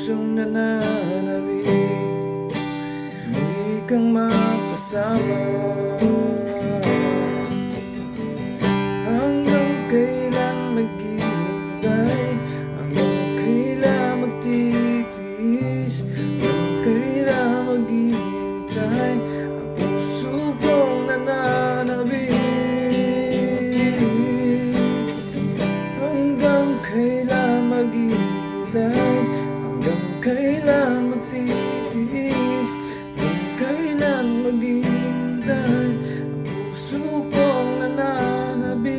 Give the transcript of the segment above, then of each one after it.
pusong nananabik, muli kang makasama. Hanggang kailan maghihintay, hanggang kailan magtitiis, hanggang kailan maghihintay ang puso kong nananabik. Hanggang kailan maghihintay, hanggang kailan magtitiis, hanggang kailan maghihintay ang puso kong nananabik.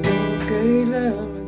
Hanggang kailan